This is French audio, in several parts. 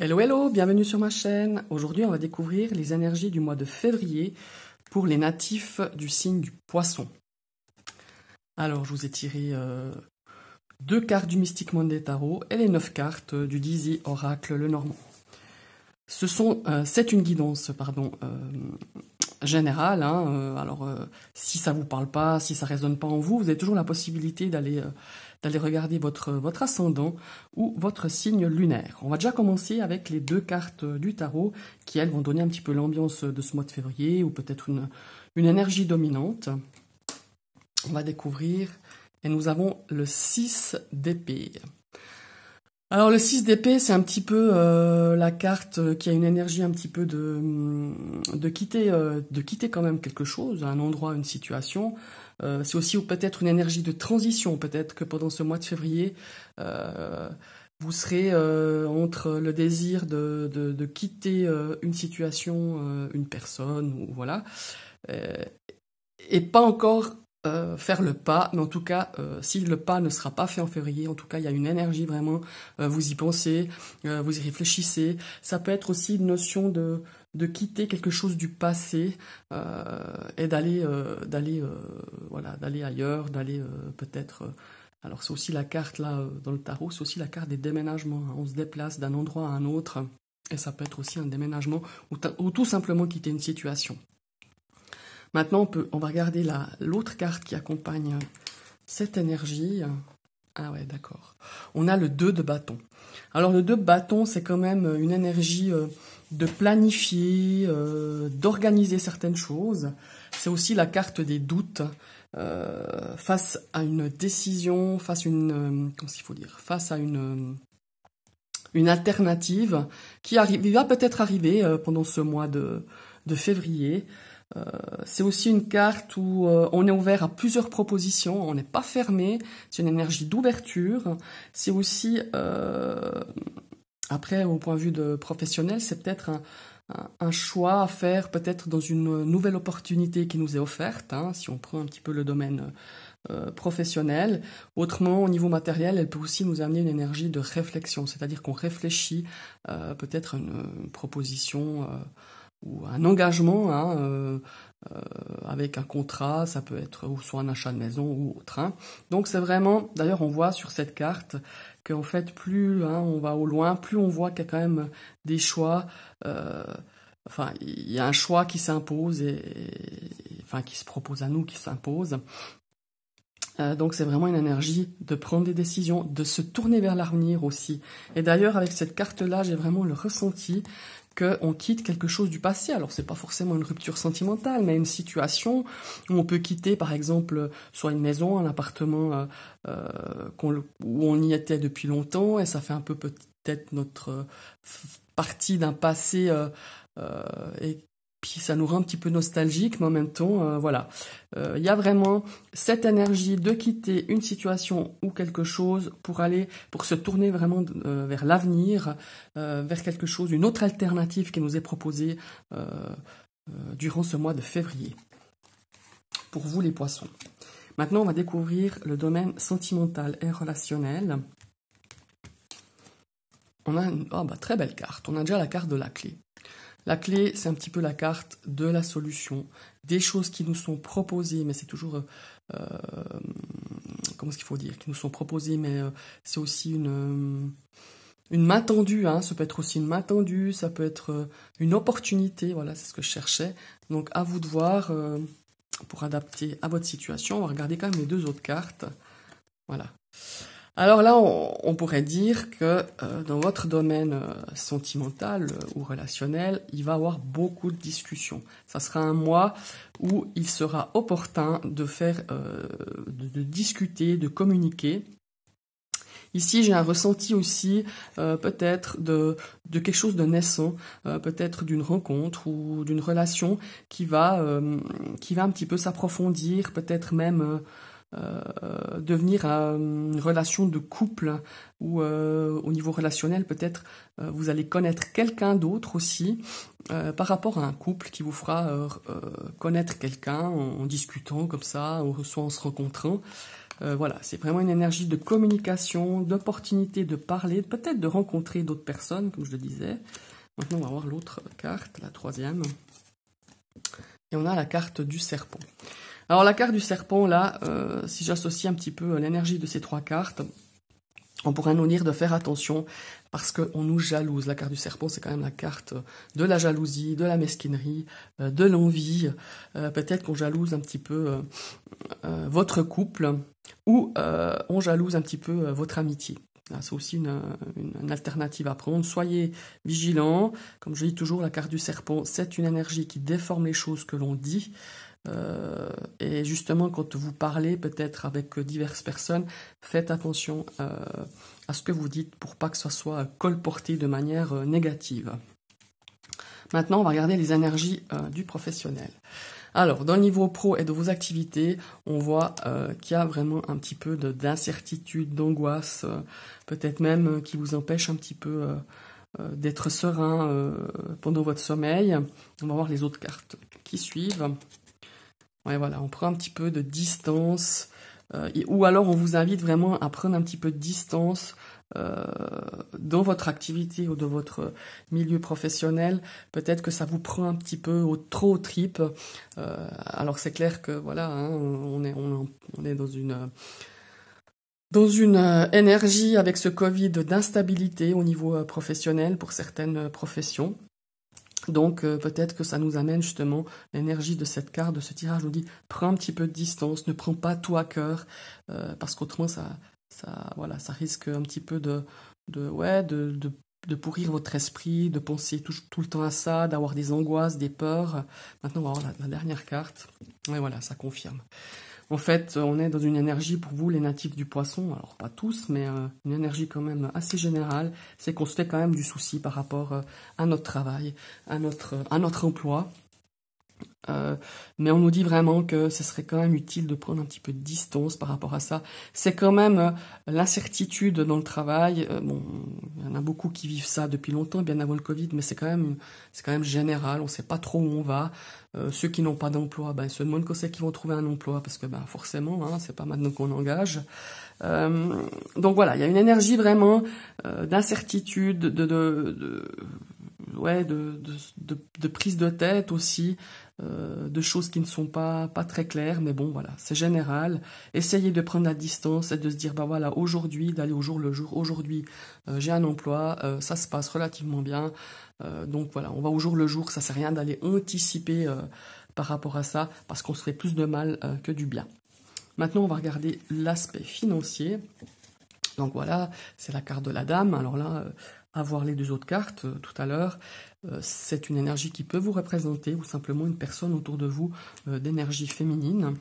Hello, hello, bienvenue sur ma chaîne. Aujourd'hui, on va découvrir les énergies du mois de février pour les natifs du signe du Poisson. Alors, je vous ai tiré 2 cartes du Mystic Monday Tarot et les 9 cartes du Dizzy Oracle Lenormand. C'est une guidance, générale. Si ça vous parle pas, si ça résonne pas en vous, vous avez toujours la possibilité d'aller regarder votre ascendant ou votre signe lunaire. On va déjà commencer avec les 2 cartes du tarot qui, elles, vont donner un petit peu l'ambiance de ce mois de février ou peut-être une énergie dominante. On va découvrir et nous avons le 6 d'épée. Alors le 6 d'épée, c'est un petit peu la carte qui a une énergie un petit peu de quitter quand même quelque chose, un endroit, une situation. C'est aussi peut-être une énergie de transition. Peut-être que pendant ce mois de février, vous serez entre le désir de quitter une situation, une personne, ou voilà, et pas encore faire le pas, mais en tout cas, si le pas ne sera pas fait en février, en tout cas, il y a une énergie vraiment, vous y pensez, vous y réfléchissez. Ça peut être aussi une notion de quitter quelque chose du passé et d'aller ailleurs, d'aller peut-être... alors c'est aussi la carte là dans le tarot, c'est aussi la carte des déménagements. On se déplace d'un endroit à un autre et ça peut être aussi un déménagement ou tout simplement quitter une situation. Maintenant, on va regarder l'autre carte qui accompagne cette énergie. Ah ouais, d'accord. On a le 2 de bâton. Alors, le 2 de bâton, c'est quand même une énergie de planifier, d'organiser certaines choses. C'est aussi la carte des doutes face à une décision, face à une alternative qui va peut-être arriver pendant ce mois de février. C'est aussi une carte où on est ouvert à plusieurs propositions, on n'est pas fermé, c'est une énergie d'ouverture. C'est aussi, après au point de vue professionnel, c'est peut-être un choix à faire peut-être dans une nouvelle opportunité qui nous est offerte, hein, si on prend un petit peu le domaine professionnel. Autrement, au niveau matériel, elle peut aussi nous amener une énergie de réflexion, c'est-à-dire qu'on réfléchit peut-être une proposition ou un engagement avec un contrat, ça peut être ou soit un achat de maison ou autre. Hein. Donc c'est vraiment, d'ailleurs on voit sur cette carte qu'en fait plus on va au loin, plus on voit qu'il y a quand même des choix, il y a un choix qui s'impose qui se propose à nous, qui s'impose. Donc c'est vraiment une énergie de prendre des décisions, de se tourner vers l'avenir aussi. Et d'ailleurs avec cette carte-là, j'ai vraiment le ressenti qu'on quitte quelque chose du passé. Alors c'est pas forcément une rupture sentimentale, mais une situation où on peut quitter par exemple soit une maison, un appartement où on y était depuis longtemps et ça fait un peu peut-être notre partie d'un passé et puis ça nous rend un petit peu nostalgique, mais en même temps, voilà. Il y a vraiment cette énergie de quitter une situation ou quelque chose pour se tourner vraiment vers l'avenir, vers quelque chose, une autre alternative qui nous est proposée durant ce mois de février. Pour vous les poissons. Maintenant, on va découvrir le domaine sentimental et relationnel. On a une très belle carte. On a déjà la carte de la clé. La clé, c'est un petit peu la carte de la solution, des choses qui nous sont proposées, mais c'est toujours, comment est-ce qu'il faut dire, qui nous sont proposées, mais c'est aussi une main tendue, hein, ça peut être aussi une main tendue, ça peut être une opportunité, voilà, c'est ce que je cherchais. Donc à vous de voir, pour adapter à votre situation, on va regarder quand même les 2 autres cartes, voilà. Alors là, on pourrait dire que dans votre domaine sentimental ou relationnel, il va y avoir beaucoup de discussions. Ça sera un mois où il sera opportun de de discuter, de communiquer. Ici, j'ai un ressenti aussi peut-être de quelque chose de naissant, peut-être d'une rencontre ou d'une relation qui va un petit peu s'approfondir, peut-être même devenir une relation de couple ou au niveau relationnel peut-être vous allez connaître quelqu'un d'autre aussi par rapport à un couple qui vous fera connaître quelqu'un en discutant comme ça, soit en se rencontrant. Voilà, c'est vraiment une énergie de communication, d'opportunité de parler, peut-être de rencontrer d'autres personnes, comme je le disais. Maintenant, on va voir l'autre carte, la troisième. Et on a la carte du serpent. Alors, la carte du serpent, là, si j'associe un petit peu l'énergie de ces trois cartes, on pourrait nous dire de faire attention parce qu'on nous jalouse. La carte du serpent, c'est quand même la carte de la jalousie, de la mesquinerie, de l'envie. Peut-être qu'on jalouse un petit peu votre couple ou on jalouse un petit peu votre amitié. C'est aussi une alternative à prendre. Soyez vigilants. Comme je dis toujours, la carte du serpent, c'est une énergie qui déforme les choses que l'on dit. Et justement, quand vous parlez peut-être avec diverses personnes, faites attention à ce que vous dites pour pas que ça soit colporté de manière négative. Maintenant, on va regarder les énergies du professionnel. Alors, dans le niveau pro et de vos activités, on voit qu'il y a vraiment un petit peu d'incertitude, d'angoisse, peut-être même qui vous empêche un petit peu d'être serein pendant votre sommeil. On va voir les autres cartes qui suivent. Ouais, voilà, on prend un petit peu de distance, ou alors on vous invite vraiment à prendre un petit peu de distance dans votre activité ou dans votre milieu professionnel. Peut-être que ça vous prend un petit peu trop aux tripes. Alors c'est clair que voilà, hein, on est dans une énergie avec ce Covid d'instabilité au niveau professionnel pour certaines professions. Donc peut-être que ça nous amène justement l'énergie de cette carte, de ce tirage, nous dit prends un petit peu de distance, ne prends pas tout à cœur, parce qu'autrement ça risque un petit peu de pourrir votre esprit, de penser tout le temps à ça, d'avoir des angoisses, des peurs. Maintenant on va voir la dernière carte, et voilà, ça confirme. En fait, on est dans une énergie, pour vous, les natifs du poisson, alors pas tous, mais une énergie quand même assez générale, c'est qu'on se fait quand même du souci par rapport à notre travail, à notre emploi. Mais on nous dit vraiment que ce serait quand même utile de prendre un petit peu de distance par rapport à ça. C'est quand même l'incertitude dans le travail. Bon, il y en a beaucoup qui vivent ça depuis longtemps, bien avant le Covid, mais c'est quand même général. On ne sait pas trop où on va. Ceux qui n'ont pas d'emploi, ils se demandent quand c'est qu'ils vont trouver un emploi, parce que forcément, hein, c'est pas maintenant qu'on engage. Donc voilà, il y a une énergie vraiment d'incertitude, de prise de tête aussi, de choses qui ne sont pas très claires, mais bon voilà, c'est général. Essayez de prendre la distance et de se dire voilà, aujourd'hui, d'aller au jour le jour. Aujourd'hui, j'ai un emploi, ça se passe relativement bien. Donc voilà, on va au jour le jour, ça sert à rien d'aller anticiper par rapport à ça, parce qu'on se fait plus de mal que du bien. Maintenant, on va regarder l'aspect financier. Donc voilà, c'est la carte de la dame. Alors là, à voir les deux autres cartes tout à l'heure, c'est une énergie qui peut vous représenter, ou simplement une personne autour de vous d'énergie féminine.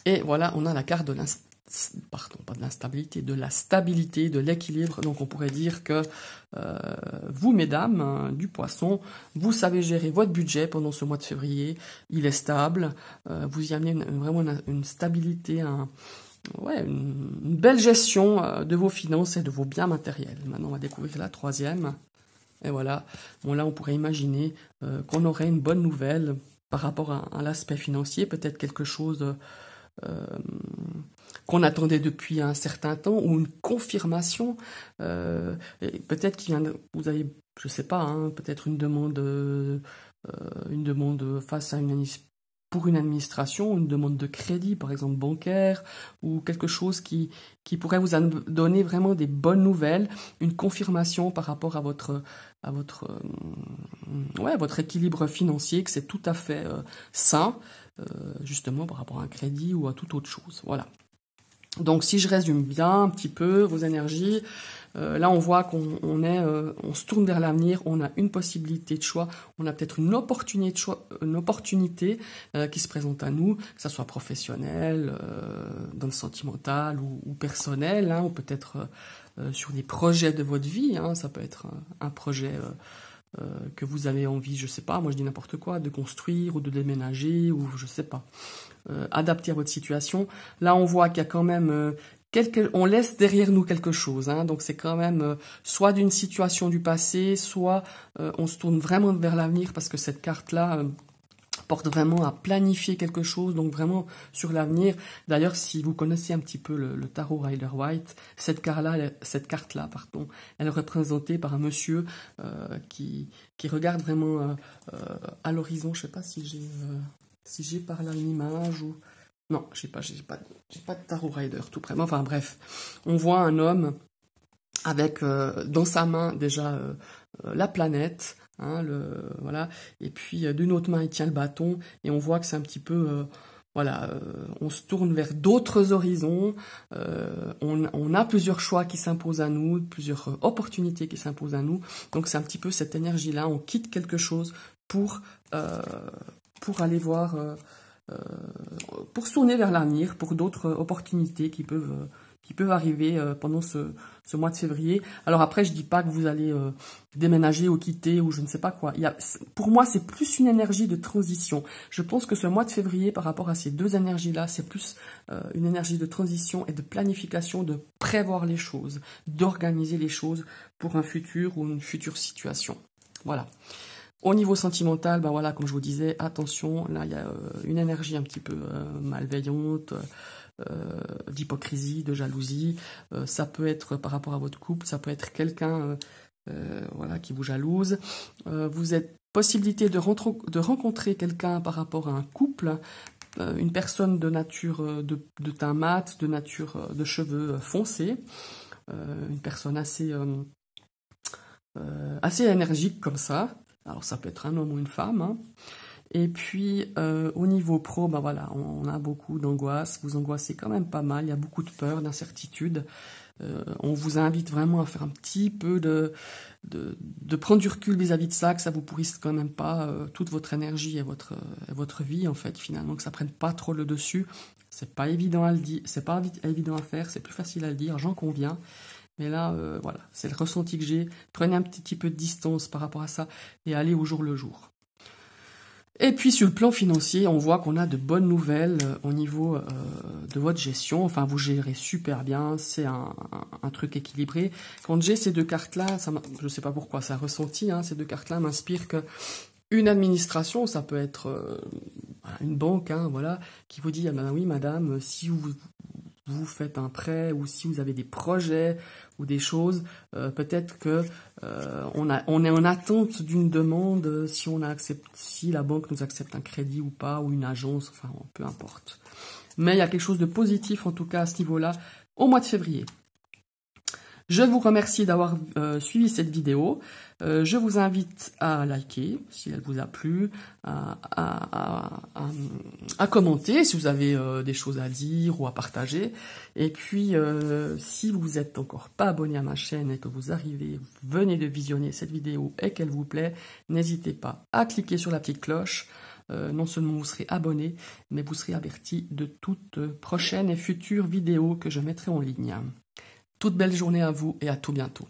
Et voilà, on a la carte de l'instabilité, de la stabilité, de l'équilibre. Donc on pourrait dire que vous, mesdames du poisson, vous savez gérer votre budget pendant ce mois de février. Il est stable, vous y amenez vraiment une stabilité, une belle gestion de vos finances et de vos biens matériels. Maintenant, on va découvrir la troisième. Et voilà, bon là, on pourrait imaginer qu'on aurait une bonne nouvelle par rapport à l'aspect financier, peut-être quelque chose qu'on attendait depuis un certain temps, ou une confirmation. Peut-être vous avez, je sais pas, hein, peut-être une demande face à pour une administration, une demande de crédit, par exemple bancaire, ou quelque chose qui pourrait vous donner vraiment des bonnes nouvelles, une confirmation par rapport à votre équilibre financier, que c'est tout à fait sain, justement par rapport à un crédit ou à toute autre chose. Voilà. Donc si je résume bien un petit peu vos énergies, là on voit qu'on se tourne vers l'avenir, on a une possibilité de choix, on a peut-être une opportunité qui se présente à nous, que ça soit professionnel, dans le sentimental ou personnel, hein, ou peut-être sur des projets de votre vie, hein, ça peut être un projet que vous avez envie, je sais pas, moi je dis n'importe quoi, de construire ou de déménager, ou je sais pas, adapter à votre situation. Là on voit qu'il y a quand même on laisse derrière nous quelque chose, hein, donc c'est quand même soit d'une situation du passé, soit on se tourne vraiment vers l'avenir, parce que cette carte-là porte vraiment à planifier quelque chose, donc vraiment sur l'avenir. D'ailleurs, si vous connaissez un petit peu le tarot Rider-Waite, cette carte-là, pardon, elle est représentée par un monsieur qui regarde vraiment à l'horizon. Je sais pas si j'ai par là une image ou... Non, j'ai pas de tarot Rider tout près. Enfin bref, on voit un homme avec dans sa main déjà la planète, hein, voilà, et puis d'une autre main il tient le bâton et on voit que c'est un petit peu voilà, on se tourne vers d'autres horizons, on a plusieurs choix qui s'imposent à nous, plusieurs opportunités qui s'imposent à nous, donc c'est un petit peu cette énergie-là, on quitte quelque chose pour aller voir, pour se tourner vers l'avenir, pour d'autres opportunités qui peuvent arriver pendant ce mois de février. Alors après, je dis pas que vous allez déménager ou quitter ou je ne sais pas quoi. Pour moi, c'est plus une énergie de transition. Je pense que ce mois de février, par rapport à ces deux énergies-là, c'est plus une énergie de transition et de planification, de prévoir les choses, d'organiser les choses pour un futur ou une future situation. Voilà. Au niveau sentimental, ben voilà, comme je vous disais, attention, là, il y a une énergie un petit peu malveillante, d'hypocrisie, de jalousie. Ça peut être par rapport à votre couple, ça peut être quelqu'un voilà, qui vous jalouse. Vous êtes possibilité de rencontrer quelqu'un par rapport à un couple, une personne de nature de teint mat, de nature de cheveux foncés, une personne assez énergique comme ça. Alors ça peut être un homme ou une femme, hein. Et puis au niveau pro, ben voilà, on a beaucoup d'angoisse, vous angoissez quand même pas mal, il y a beaucoup de peur, d'incertitude. On vous invite vraiment à faire un petit peu de prendre du recul vis-à-vis de ça, que ça vous pourrisse quand même pas toute votre énergie et votre vie en fait, finalement, que ça prenne pas trop le dessus. C'est pas évident à le dire, c'est pas évident à faire, c'est plus facile à le dire, j'en conviens. Mais là, voilà, c'est le ressenti que j'ai. Prenez un petit peu de distance par rapport à ça et allez au jour le jour. Et puis sur le plan financier, on voit qu'on a de bonnes nouvelles au niveau de votre gestion. Enfin, vous gérez super bien, c'est un truc équilibré. Quand j'ai ces deux cartes-là, je ne sais pas pourquoi, ça ressenti, hein, ces deux cartes-là m'inspirent que une administration, ça peut être une banque, hein, voilà, qui vous dit, ah ben oui madame, si vous faites un prêt ou si vous avez des projets ou des choses, peut-être que on est en attente d'une demande si la banque nous accepte un crédit ou pas, ou une agence, enfin peu importe. Mais il y a quelque chose de positif en tout cas à ce niveau-là au mois de février. Je vous remercie d'avoir suivi cette vidéo. Je vous invite à liker si elle vous a plu, à commenter si vous avez des choses à dire ou à partager. Et puis, si vous n'êtes encore pas abonné à ma chaîne et que vous venez de visionner cette vidéo et qu'elle vous plaît, n'hésitez pas à cliquer sur la petite cloche. Non seulement vous serez abonné, mais vous serez averti de toutes prochaines et futures vidéos que je mettrai en ligne. Toute belle journée à vous et à tout bientôt.